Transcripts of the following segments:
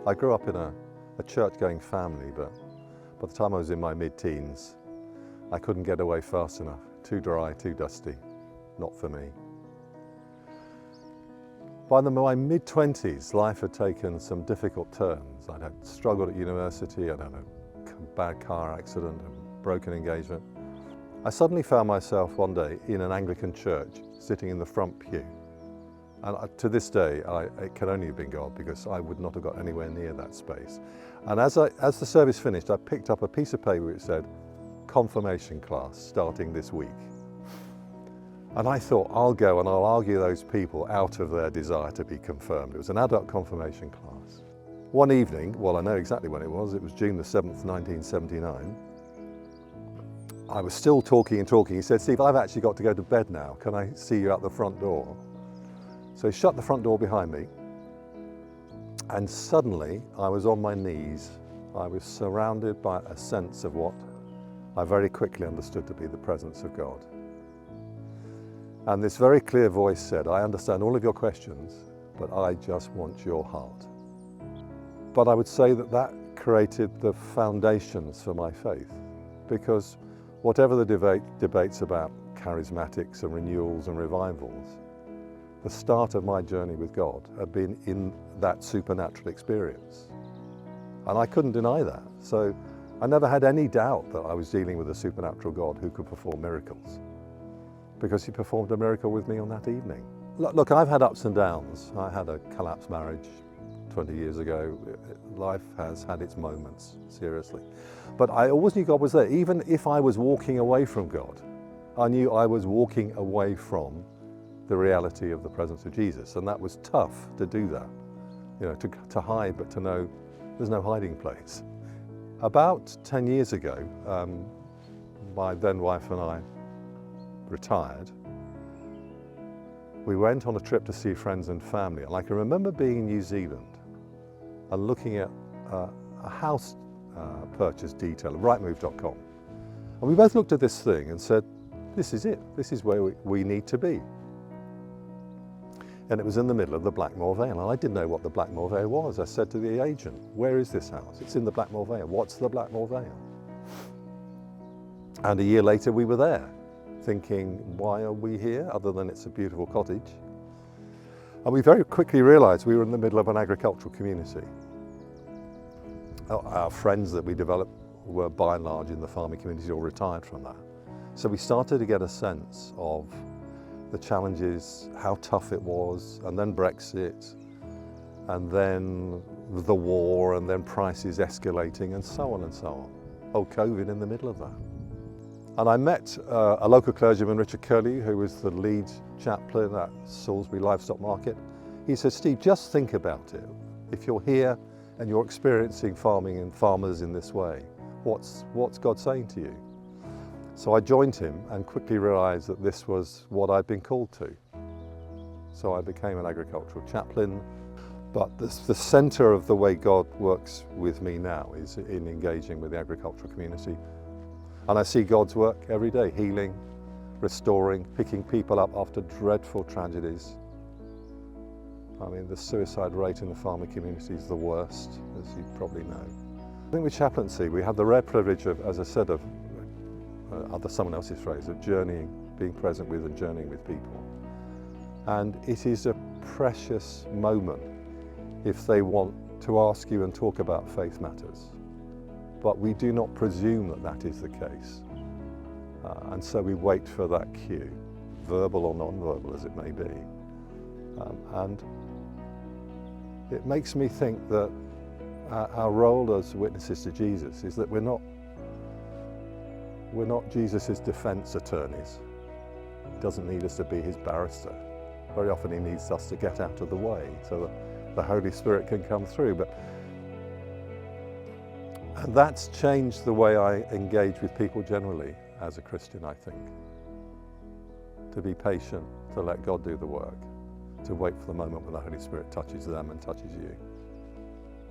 I grew up in a church-going family, but by the time I was in my mid-teens, I couldn't get away fast enough. Too dry, too dusty, not for me. By my mid-20s, life had taken some difficult turns. I'd had struggled at university, I'd had a bad car accident, a broken engagement. I suddenly found myself one day in an Anglican church, sitting in the front pew. And to this day, it can only have been God, because I would not have got anywhere near that space. And as the service finished, I picked up a piece of paper which said, confirmation class starting this week. And I thought, I'll go and I'll argue those people out of their desire to be confirmed. It was an adult confirmation class. One evening, well, I know exactly when it was June the 7th, 1979. I was still talking and talking. He said, Steve, I've actually got to go to bed now. Can I see you out the front door? So he shut the front door behind me. And suddenly I was on my knees. I was surrounded by a sense of what I very quickly understood to be the presence of God. And this very clear voice said, I understand all of your questions, but I just want your heart. But I would say that that created the foundations for my faith, because whatever the debates about charismatics and renewals and revivals, the start of my journey with God had been in that supernatural experience. And I couldn't deny that. So I never had any doubt that I was dealing with a supernatural God who could perform miracles, because he performed a miracle with me on that evening. Look, I've had ups and downs. I had a collapsed marriage 20 years ago. Life has had its moments, seriously. But I always knew God was there. Even if I was walking away from God, I knew I was walking away from the reality of the presence of Jesus. And that was tough to do that, you know, to hide, but to know there's no hiding place. About 10 years ago, my then wife and I retired. We went on a trip to see friends and family, and I can remember being in New Zealand and looking at a house purchase detail, rightmove.com. And we both looked at this thing and said, this is it, this is where we need to be. And it was in the middle of the Blackmore Vale, and I didn't know what the Blackmore Vale was. I said to the agent, where is this house? It's in the Blackmore Vale. What's the Blackmore Vale? And a year later we were there, thinking, why are we here, other than it's a beautiful cottage? And we very quickly realized we were in the middle of an agricultural community. Our friends that we developed were by and large in the farming community or retired from that. So we started to get a sense of the challenges, how tough it was, and then Brexit, and then the war, and then prices escalating, and so on and so on. Oh, COVID in the middle of that. And I met a local clergyman, Richard Curlew, who was the lead chaplain at Salisbury Livestock Market. He said, Steve, just think about it. If you're here and you're experiencing farming and farmers in this way, what's God saying to you? So I joined him and quickly realized that this was what I'd been called to. So I became an agricultural chaplain. But the center of the way God works with me now is in engaging with the agricultural community. And I see God's work every day, healing, restoring, picking people up after dreadful tragedies. I mean, the suicide rate in the farming community is the worst, as you probably know. I think with chaplaincy, we have the rare privilege of, as I said, of someone else's phrase, of journeying, being present with and journeying with people. And it is a precious moment if they want to ask you and talk about faith matters. But we do not presume that that is the case. And so we wait for that cue, verbal or non-verbal as it may be. And it makes me think that our role as witnesses to Jesus is that we're not Jesus' defense attorneys. He doesn't need us to be his barrister. Very often he needs us to get out of the way so that the Holy Spirit can come through. And that's changed the way I engage with people generally as a Christian, I think. To be patient, to let God do the work, to wait for the moment when the Holy Spirit touches them and touches you.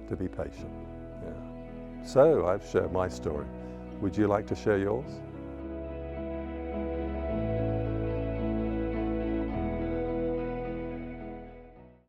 To be patient, yeah. So I've shared my story. Would you like to share yours?